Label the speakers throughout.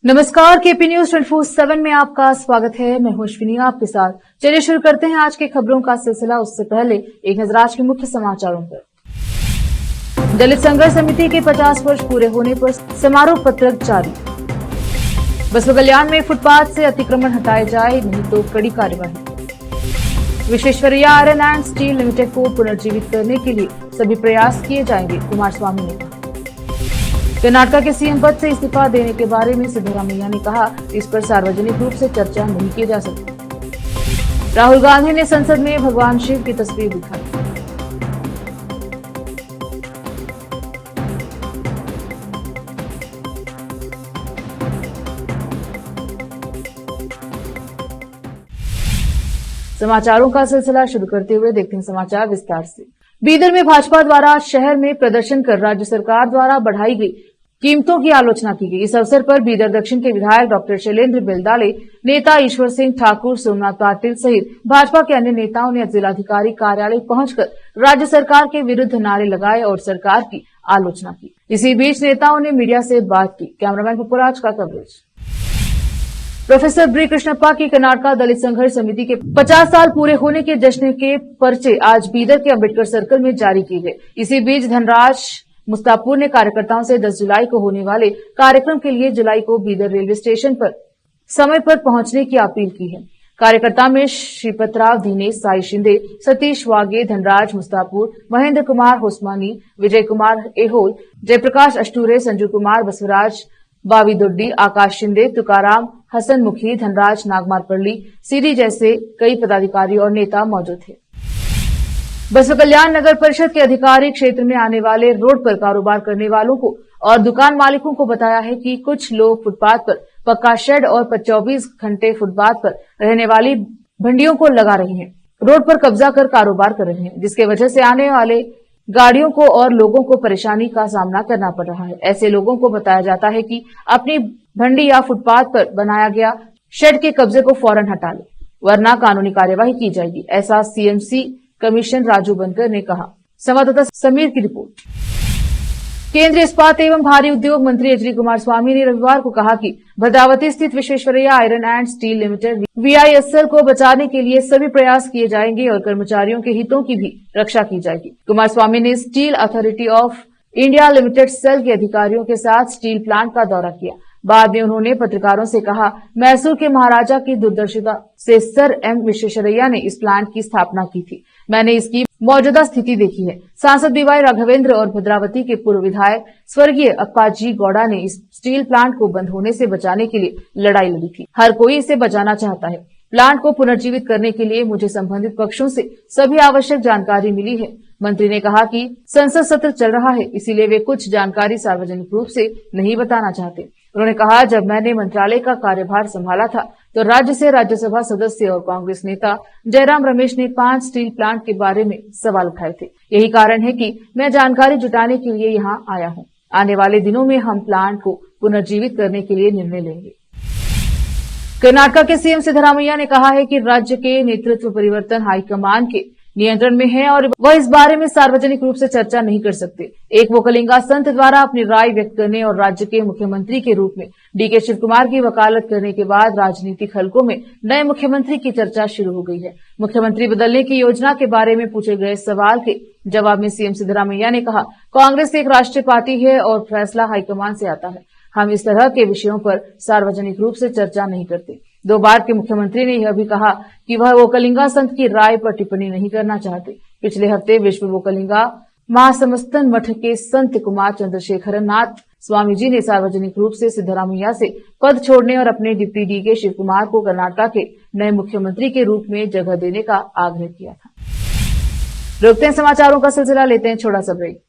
Speaker 1: नमस्कार, KP news 24/7 में आपका स्वागत है। मैं हूं अश्विनी आपके साथ। चलिए शुरू करते हैं आज के खबरों का सिलसिला। उससे पहले एक नजर आज के मुख्य समाचारों पर। दलित संघर्ष समिति के 50 वर्ष पूरे होने पर समारोह पत्रक जारी। बसवा कल्याण में फुटपाथ से अतिक्रमण हटाए जाए, नहीं तो कड़ी कार्यवाही। Visvesvaraya iron and steel limited को पुनर्जीवित करने के लिए सभी प्रयास किए जाएंगे, कुमारस्वामी ने कहा। कर्नाटक के सीएम पद से इस्तीफा देने के बारे में सिद्धरामैया ने कहा, इस पर सार्वजनिक रूप से चर्चा नहीं की जा सकती। राहुल गांधी ने संसद में भगवान शिव की तस्वीर दिखाई। समाचारों का सिलसिला शुरू करते हुए देखते हैं समाचार विस्तार से। बीदर में भाजपा द्वारा शहर में प्रदर्शन कर राज्य सरकार द्वारा बढ़ाई गई कीमतों की आलोचना की गई। इस अवसर पर बीदर दक्षिण के विधायक डॉक्टर शैलेंद्र बेलदाले, नेता ईश्वर सिंह ठाकुर, सोमनाथ पाटिल सहित भाजपा के अन्य नेताओं ने जिलाधिकारी कार्यालय पहुंचकर राज्य सरकार के विरुद्ध नारे लगाए और सरकार की आलोचना की। इसी बीच नेताओं ने मीडिया से बात की। कैमरामैन पपुराज का कवरेज। प्रोफेसर बी कृष्णप्पा की कर्नाटक दलित संघर्ष समिति के 50 साल पूरे होने के जश्न के पर्चे आज बीदर के अम्बेडकर सर्कल में जारी किए गए। इसी बीच धनराज मुस्तापुर ने कार्यकर्ताओं से 10 जुलाई को होने वाले कार्यक्रम के लिए जुलाई को बीदर रेलवे स्टेशन पर समय पर पहुंचने की अपील की है। कार्यकर्ता में श्रीपतराव दीनेश, साई शिंदे, सतीश वागे, धनराज मुस्तापुर, महेंद्र कुमार होस्मानी, विजय कुमार एहोल, जयप्रकाश अष्टूरे, संजू कुमार, बसवराज बावीदोड्डी, आकाश शिंदे, तुकाराम हसनमुखी, धनराज नागमारपल्ली, सीडी जैसे कई पदाधिकारी और नेता मौजूद थे। बसवा कल्याण नगर परिषद के अधिकारी क्षेत्र में आने वाले रोड पर कारोबार करने वालों को और दुकान मालिकों को बताया है कि कुछ लोग फुटपाथ पर पक्का शेड और 24 घंटे फुटपाथ पर रहने वाली भंडियों को लगा रहे हैं, रोड पर कब्जा कर कारोबार कर रहे हैं, जिसके वजह से आने वाले गाड़ियों को और लोगों को परेशानी का सामना करना पड़ रहा है। ऐसे लोगों को बताया जाता है कि अपनी भंडी या फुटपाथ पर बनाया गया शेड के कब्जे को फौरन हटा ले, वरना कानूनी कार्यवाही की जाएगी। ऐसा सीएमसी कमीशन राजू बनकर ने कहा। संवाददाता समीर की रिपोर्ट। केंद्रीय इस्पात एवं भारी उद्योग मंत्री एच डी कुमारस्वामी ने रविवार को कहा कि भद्रावती स्थित Visvesvaraya iron and steel limited VISL को बचाने के लिए सभी प्रयास किए जाएंगे और कर्मचारियों के हितों की भी रक्षा की जाएगी। कुमारस्वामी ने steel authority of India limited SAIL के अधिकारियों के साथ स्टील प्लांट का दौरा किया। बाद में उन्होंने पत्रकारों से कहा, मैसूर के महाराजा की दूरदर्शिता से सर एम विश्वेश्वरैया ने इस प्लांट की स्थापना की थी। मैंने इसकी मौजूदा स्थिति देखी है। सांसद बीवाई राघवेंद्र और भद्रावती के पूर्व विधायक स्वर्गीय अप्पाजी गौड़ा ने इस स्टील प्लांट को बंद होने से बचाने के लिए लड़ाई लड़ी थी। हर कोई इसे बचाना चाहता है। प्लांट को पुनर्जीवित करने के लिए मुझे संबंधित पक्षों से सभी आवश्यक जानकारी मिली है। मंत्री ने कहा कि संसद सत्र चल रहा है, इसीलिए वे कुछ जानकारी सार्वजनिक रूप से नहीं बताना चाहते। उन्होंने कहा, जब मैंने मंत्रालय का कार्यभार संभाला था तो राज्य से राज्यसभा सदस्य और कांग्रेस नेता जयराम रमेश ने 5 स्टील प्लांट के बारे में सवाल उठाए थे। यही कारण है कि मैं जानकारी जुटाने के लिए यहाँ आया हूँ। आने वाले दिनों में हम प्लांट को पुनर्जीवित करने के लिए निर्णय लेंगे। कर्नाटक के सीएम सिद्धरामैया ने कहा है कि राज्य के नेतृत्व परिवर्तन हाईकमान के नियंत्रण में है और वह इस बारे में सार्वजनिक रूप से चर्चा नहीं कर सकते। एक वोकलिंगा संत द्वारा अपनी राय व्यक्त करने और राज्य के मुख्यमंत्री के रूप में डीके शिव कुमार की वकालत करने के बाद राजनीतिक हलकों में नए मुख्यमंत्री की चर्चा शुरू हो गई है। मुख्यमंत्री बदलने की योजना के बारे में पूछे गए सवाल के जवाब में सीएम सिद्धरामैया ने कहा, कांग्रेस एक राष्ट्रीय पार्टी है और फैसला हाईकमान से आता है। हम इस तरह के विषयों पर सार्वजनिक रूप से चर्चा नहीं करते। 2 बार के मुख्यमंत्री ने यह भी कहा कि वह वोकलिंगा संत की राय पर टिप्पणी नहीं करना चाहते। पिछले हफ्ते विश्व वोकलिंगा महासमस्तन मठ के संत कुमार चंद्रशेखर नाथ स्वामी जी ने सार्वजनिक रूप से सिद्धरामैया से पद छोड़ने और अपने डिप्टी डीके शिव कुमार को कर्नाटक के नए मुख्यमंत्री के रूप में जगह देने का आग्रह किया था। रोकते हैं समाचारों का सिलसिला, लेते हैं छोटा सा ब्रेक।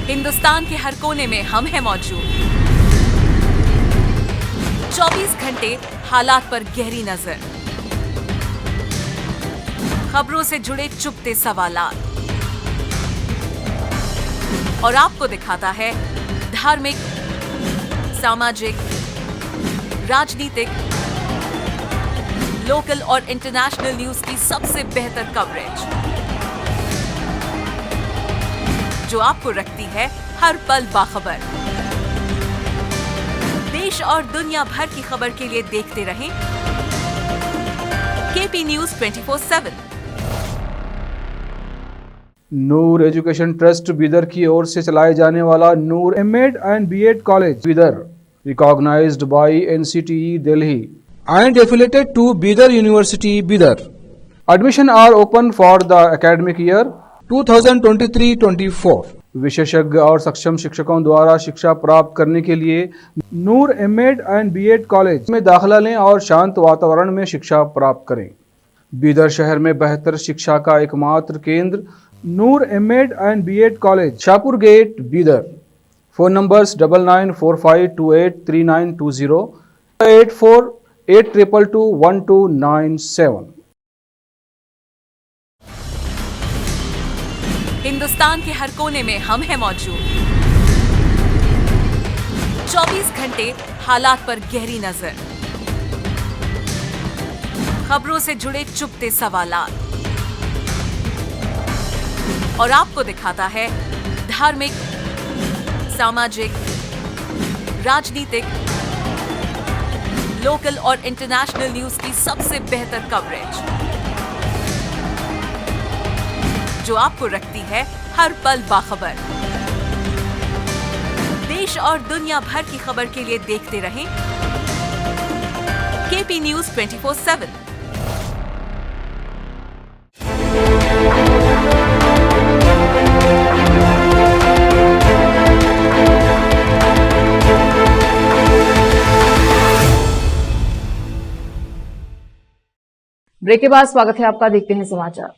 Speaker 2: हिंदुस्तान के हर कोने में हम हैं मौजूद। 24 घंटे हालात पर गहरी नजर, खबरों से जुड़े चुपते सवालात और आपको दिखाता है धार्मिक, सामाजिक, राजनीतिक, लोकल और इंटरनेशनल न्यूज की सबसे बेहतर कवरेज, जो आपको रखती है हर पल बाखबर। देश और दुनिया भर की खबर के लिए देखते रहें KP news 24/7।
Speaker 3: Noor education trust Bidar की ओर से चलाए जाने वाला Noor MEd and BEd college Bidar, recognised by NCTE Delhi
Speaker 4: and affiliated to Bidar University, Bidar.
Speaker 3: Admission are open for the academic year
Speaker 4: 2023-24.
Speaker 3: विशेषज्ञ और सक्षम शिक्षकों द्वारा शिक्षा प्राप्त करने के लिए नूर एमएड एंड बीएड कॉलेज में दाखिला लें और शांत वातावरण में शिक्षा प्राप्त करें। बीदर शहर में बेहतर शिक्षा का एकमात्र केंद्र Noor MEd and BEd college, Shahpur gate, Bidar. Phone numbers 9945283920, 8482221297।
Speaker 2: Hindustan के हर कोने में हम हैं मौजूद। 24 घंटे हालात पर गहरी नजर, खबरों से जुड़े चुपते सवालात, और आपको दिखाता है धार्मिक, सामाजिक, राजनीतिक, लोकल और इंटरनेशनल न्यूज की सबसे बेहतर कवरेज, जो आपको रखती है हर पल बाखबर। देश और दुनिया भर की खबर के लिए देखते रहें केपी न्यूज 24/7।
Speaker 1: ब्रेक के बाद स्वागत है आपका, देखते हैं समाचार।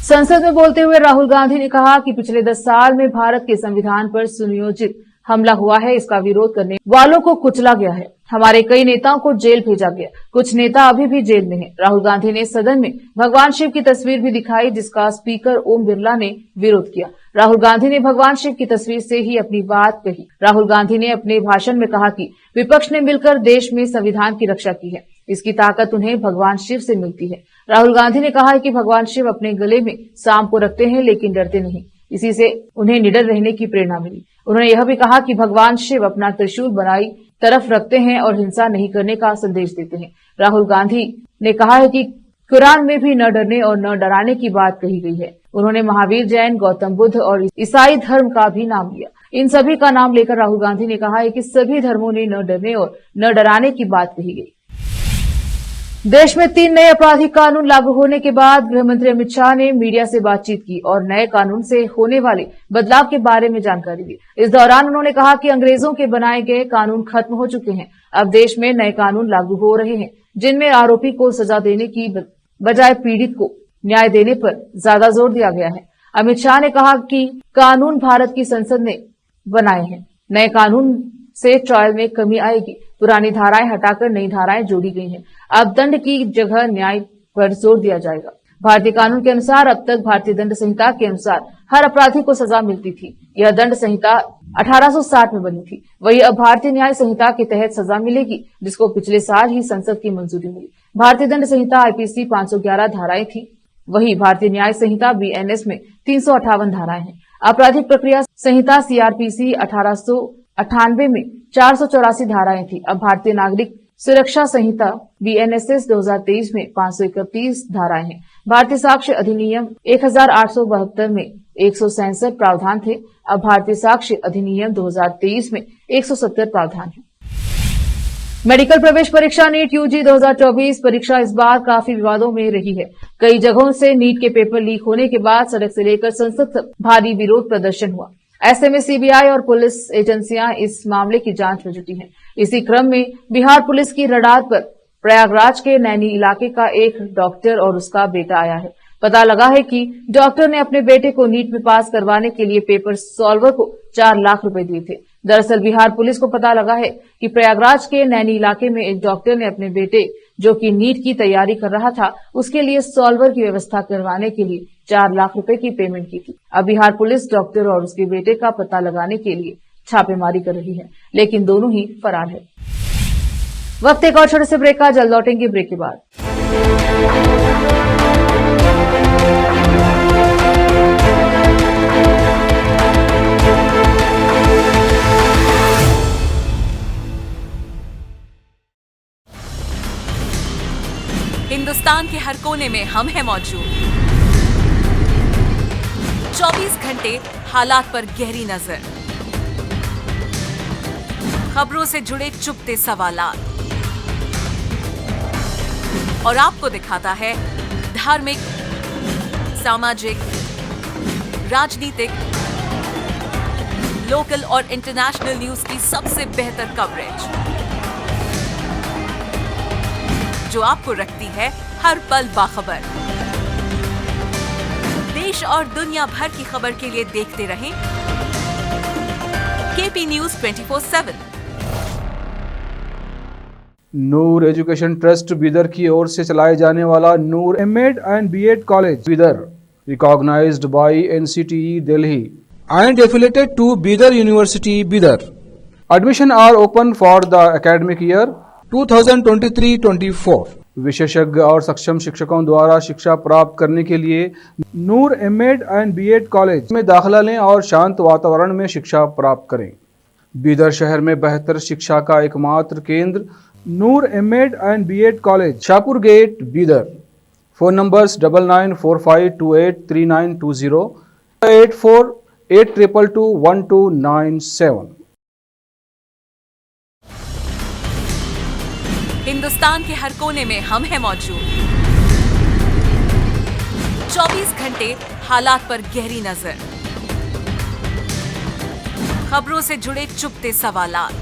Speaker 1: संसद में बोलते हुए राहुल गांधी ने कहा कि पिछले 10 साल में भारत के संविधान पर सुनियोजित हमला हुआ है, इसका विरोध करने वालों को कुचला गया है। हमारे कई नेताओं को जेल भेजा गया, कुछ नेता अभी भी जेल में हैं। राहुल गांधी ने सदन में भगवान शिव की तस्वीर भी दिखाई, जिसका स्पीकर ओम बिरला ने विरोध किया। राहुल गांधी ने भगवान शिव की तस्वीर से ही अपनी बात कही। राहुल गांधी ने अपने भाषण में कहा कि विपक्ष ने मिलकर देश में संविधान की रक्षा की है, इसकी ताकत उन्हें भगवान शिव से मिलती है। राहुल गांधी ने कहा है कि भगवान शिव अपने गले में सांप को रखते हैं लेकिन डरते नहीं, इसी से उन्हें निडर रहने की प्रेरणा मिली। उन्होंने यह भी कहा कि भगवान शिव अपना त्रिशूल बनाई तरफ रखते हैं और हिंसा नहीं करने का संदेश देते हैं। राहुल गांधी ने कहा है कि कुरान में भी न डरने और न डराने की बात कही गई है। उन्होंने महावीर, जैन, गौतम बुद्ध और ईसाई धर्म का भी नाम लिया। इन सभी का नाम लेकर राहुल गांधी ने कहा है कि सभी धर्मों ने न डरने और न डराने की बात कही गई। देश में 3 नए आपराधिक कानून लागू होने के बाद गृहमंत्री अमित शाह ने मीडिया से बातचीत की और नए कानून से होने वाले बदलाव के बारे में जानकारी दी। इस दौरान उन्होंने कहा कि अंग्रेजों के बनाए गए कानून खत्म हो चुके हैं, अब देश में नए कानून लागू हो रहे हैं, जिनमें आरोपी को सजा देने की बजाय पीड़ित को न्याय देने पर ज्यादा जोर दिया गया है। अमित शाह ने कहा कि कानून भारत की संसद ने बनाए हैं। नए कानून से ट्रायल में कमी आएगी, पुरानी धाराएं हटाकर नई धाराएं जोड़ी गई हैं। अब दंड की जगह न्याय पर जोर दिया जाएगा। भारतीय कानून के अनुसार अब तक भारतीय दंड संहिता के अनुसार हर अपराधी को सजा मिलती थी। यह दंड संहिता 1860 में बनी थी। वही अब भारतीय न्याय संहिता के तहत सजा मिलेगी, जिसको पिछले साल ही संसद की मंजूरी मिली। भारतीय दंड संहिता आईपीसी 511 धाराएं थी, वही भारतीय न्याय संहिता बीएनएस में 358 धाराएं हैं। आपराधिक प्रक्रिया संहिता सीआरपीसी 1898 में 484 धाराएं थी। अब भारतीय नागरिक सुरक्षा संहिता बीएनएसएस 2023 में 531 धाराएं हैं। भारतीय साक्ष्य अधिनियम 1872 में 167 प्रावधान थे। अब भारतीय साक्ष्य अधिनियम 2023 में 170 प्रावधान हैं। मेडिकल प्रवेश परीक्षा नीट यूजी 2024 परीक्षा इस बार काफी विवादों में रही है। कई जगहों से नीट के पेपर लीक होने के बाद सड़क से लेकर संसद तक भारी विरोध प्रदर्शन हुआ। ऐसे में सीबीआई और पुलिस एजेंसियां इस मामले की जांच में जुटी हैं। इसी क्रम में बिहार पुलिस की रडार पर प्रयागराज के नैनी इलाके का एक डॉक्टर और उसका बेटा आया है। पता लगा है कि डॉक्टर ने अपने बेटे को नीट में पास करवाने के लिए पेपर सॉल्वर को 4 लाख रुपए दिए थे। दरअसल बिहार पुलिस को पता लगा है कि प्रयागराज के नैनी इलाके में एक डॉक्टर ने अपने बेटे, जो कि नीट की तैयारी कर रहा था, उसके लिए सॉल्वर की व्यवस्था करवाने के लिए 4 लाख रुपए की पेमेंट की थी। अब बिहार पुलिस डॉक्टर और उसके बेटे का पता लगाने के लिए छापेमारी कर रही है, लेकिन दोनों ही फरार है। वक्त एक और छोटे से ब्रेक का, जल्द लौटेंगे ब्रेक के बाद।
Speaker 2: हिंदुस्तान के हर कोने में हम हैं मौजूद। 24 घंटे हालात पर गहरी नजर, खबरों से जुड़े चुपते सवालात और आपको दिखाता है धार्मिक, सामाजिक, राजनीतिक, लोकल और इंटरनेशनल न्यूज की सबसे बेहतर कवरेज, जो आपको रखती है हर पल बाखबर। देश और दुनिया भर की खबर के लिए देखते रहें KP news 24/7।
Speaker 3: Noor education trust Bidar की ओर से चलाए जाने वाला Noor MEd and BEd college Bidar, recognised by NCTE Delhi
Speaker 4: and affiliated to Bidar University, Bidar,
Speaker 3: admission are open for the academic year
Speaker 4: 2023-24.
Speaker 3: विशेषज्ञ और सक्षम शिक्षकों द्वारा शिक्षा प्राप्त करने के लिए नूर एमएड एंड बीएड कॉलेज में दाखिला लें और शांत वातावरण में शिक्षा प्राप्त करें। बीदर शहर में बेहतर शिक्षा का एकमात्र केंद्र Noor MEd and BEd college, Shahpur gate, Bidar. Phone numbers 9945283920, 8482221297।
Speaker 2: Hindustan के हर कोने में हम हैं मौजूद। 24 घंटे हालात पर गहरी नजर, खबरों से जुड़े चुपते सवालात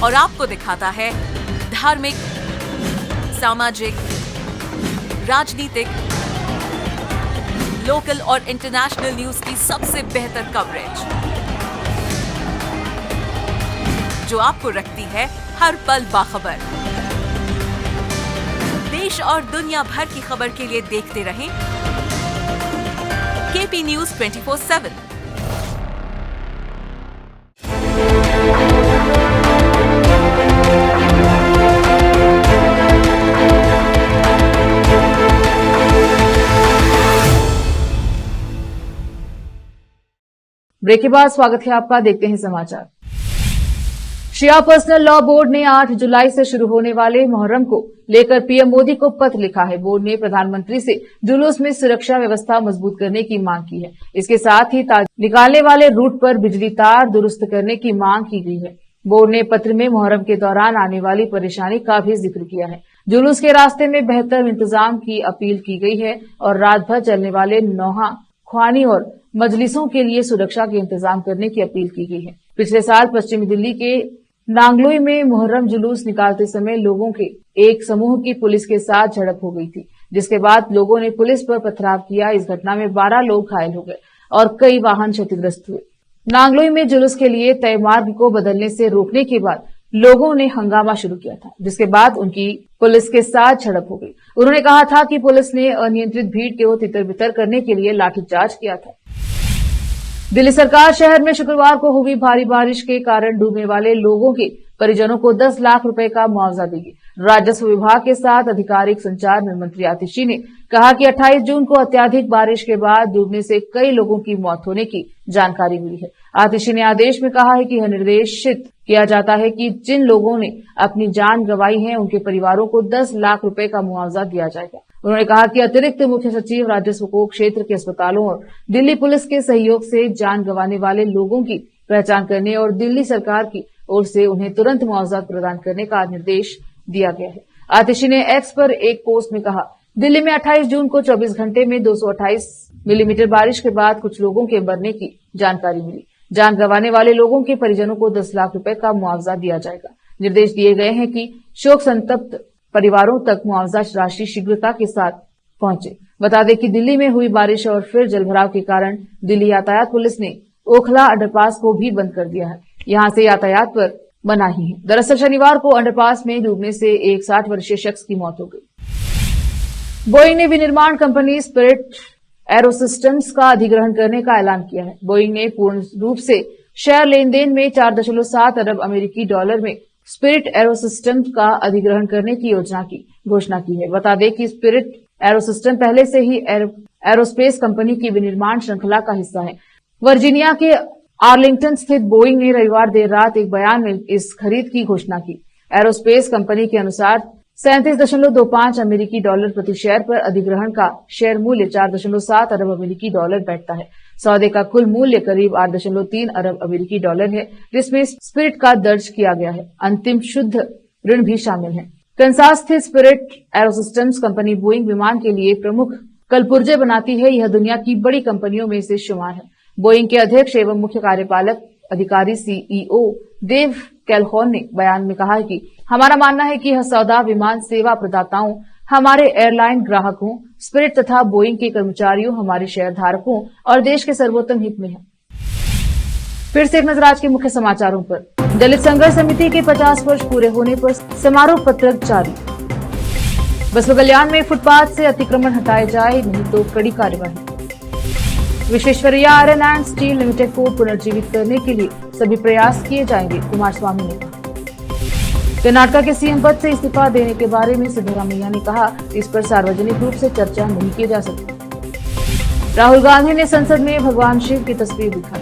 Speaker 2: और आपको दिखाता है धार्मिक, सामाजिक, राजनीतिक, लोकल और इंटरनेशनल न्यूज की सबसे बेहतर कवरेज, जो आपको रखती है हर पल बाखबर। देश और दुनिया भर की खबर के लिए देखते रहें केपी न्यूज 24/7।
Speaker 1: ब्रेक के बाद स्वागत है आपका, देखते हैं समाचार। शिया पर्सनल लॉ बोर्ड ने 8 जुलाई से शुरू होने वाले मुहर्रम को लेकर पीएम मोदी को पत्र लिखा है। बोर्ड ने प्रधानमंत्री से जुलूस में सुरक्षा व्यवस्था मजबूत करने की मांग की है। इसके साथ ही निकालने वाले रूट पर बिजली तार दुरुस्त करने की मांग की गई है। बोर्ड ने पत्र में मुहर्रम के दौरान आने वाली परेशानी का भी जिक्र किया है। जुलूस के रास्ते में बेहतर इंतजाम की अपील की गई है और रात भर चलने वाले नौहा, ख्वानी और मजलिसों के लिए सुरक्षा के इंतजाम करने की अपील की गई है। पिछले साल पश्चिमी दिल्ली के नांगलोई में मुहर्रम जुलूस निकालते समय लोगों के एक समूह की पुलिस के साथ झड़प हो गई थी, जिसके बाद लोगों ने पुलिस पर पथराव किया। इस घटना में 12 लोग घायल हो गए और कई वाहन क्षतिग्रस्त हुए। नांगलोई में जुलूस के लिए तय मार्ग को बदलने से रोकने के बाद लोगों ने हंगामा शुरू किया था, जिसके बाद उनकी पुलिस के साथ झड़प हो गई। उन्होंने कहा था कि पुलिस ने अनियंत्रित भीड़ को तितर-बितर करने के लिए लाठीचार्ज किया था। दिल्ली सरकार शहर में शुक्रवार को हुई भारी बारिश के कारण डूबने वाले लोगों के परिजनों को 10 लाख रुपए का मुआवजा देगी। राजस्व विभाग के साथ आधिकारिक संचार में मंत्री आतिशी ने कहा कि 28 जून को अत्यधिक बारिश के बाद डूबने से कई लोगों की मौत होने की जानकारी मिली है। आतिशी ने आदेश में कहा है कि यह निर्देशित किया जाता है कि जिन लोगों ने अपनी जान गंवाई है उनके परिवारों को 10 लाख रुपए का मुआवजा दिया जाएगा। उन्होंने कहा कि अतिरिक्त मुख्य सचिव राजस्व को क्षेत्र के अस्पतालों और दिल्ली पुलिस के सहयोग से जान गंवाने वाले लोगों की पहचान करने और दिल्ली सरकार की ओर से उन्हें तुरंत मुआवजा प्रदान करने का निर्देश दिया गया है। आतिशी ने एक्स पर एक पोस्ट में कहा, दिल्ली में 28 जून को 24 घंटे में 228 मिलीमीटर बारिश के बाद कुछ लोगों के मरने की जानकारी मिली। जान गंवाने वाले लोगों के परिजनों को 10 लाख रुपए का मुआवजा दिया जाएगा। निर्देश दिए गए हैं कि शोक संतप्त परिवारों तक मुआवजा राशि शीघ्रता के साथ पहुंचे। बता दें कि दिल्ली में हुई बारिश और फिर जलभराव के कारण दिल्ली यातायात पुलिस ने ओखला अंडरपास को भी बंद कर दिया है। यहां से यातायात पर मनाही है। दरअसल शनिवार को अंडरपास में डूबने से एक 60 वर्षीय शख्स की मौत हो गई। बोइंग ने विनिर्माण कंपनी स्पिरिट एरोसिस्टम्स का अधिग्रहण करने का ऐलान किया है। बोइंग ने पूर्ण रूप से शेयर लेन देन में 4.7 अरब अमेरिकी डॉलर में स्पिरिट एरोसिस्टम का अधिग्रहण करने की योजना की घोषणा की है। बता दें कि स्पिरिट एरोसिस्टम पहले से ही एरोस्पेस कंपनी की विनिर्माण श्रृंखला का हिस्सा है। वर्जीनिया के आर्लिंगटन स्थित बोइंग ने रविवार देर रात एक बयान में इस खरीद की घोषणा की। एरोस्पेस कंपनी के अनुसार 37.25 अमेरिकी डॉलर प्रति शेयर पर अधिग्रहण का शेयर मूल्य 4.7 अरब अमेरिकी डॉलर बैठता है। सौदे का कुल मूल्य करीब 8.3 अरब अमेरिकी डॉलर है, जिसमें स्पिरिट का दर्ज किया गया है। अंतिम शुद्ध ऋण भी शामिल है। कंसास स्थित स्पिरिट एरोसिस्टम्स कंपनी बोइंग विमान के लिए प्रमुख कलपुर्जे बनाती है। यह दुनिया की बड़ी कंपनियों में से शुमार है। बोइंग के अध्यक्ष एवं मुख्य कार्यपालक अधिकारी सीईओ देव कैलहोन ने बयान में कहा कि हमारा मानना है कि यह सौदा विमान सेवा प्रदाताओं, हमारे एयरलाइन ग्राहकों, स्पिरिट तथा बोइंग के कर्मचारियों, हमारे शेयरधारकों और देश के सर्वोत्तम हित में है। फिर से एक नजर आज के मुख्य समाचारों पर। दलित संघर्ष समिति के 50 वर्ष पूरे होने पर समारोह पत्रक जारी। बसवा कल्याण में फुटपाथ से अतिक्रमण हटाए जाए, नहीं तो कड़ी कार्यवाही। Visvesvaraya iron and steel limited को पुनर्जीवित करने के लिए सभी प्रयास किए जाएंगे, कुमारस्वामी ने कहा। कर्नाटक के सीएम पद से इस्तीफा देने के बारे में सिद्धरामैया ने कहा, इस पर सार्वजनिक रूप से चर्चा नहीं की जा सकती। राहुल गांधी ने संसद में भगवान शिव की तस्वीर दिखाई।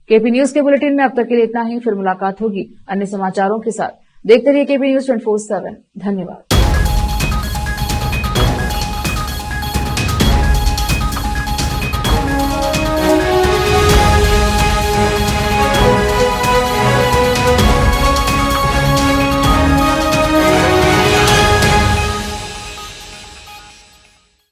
Speaker 1: केपी न्यूज के बुलेटिन में अब तक के लिए इतना ही। फिर मुलाकात होगी अन्य समाचारों के साथ। देखते रहिए केपी न्यूज 24/7। धन्यवाद।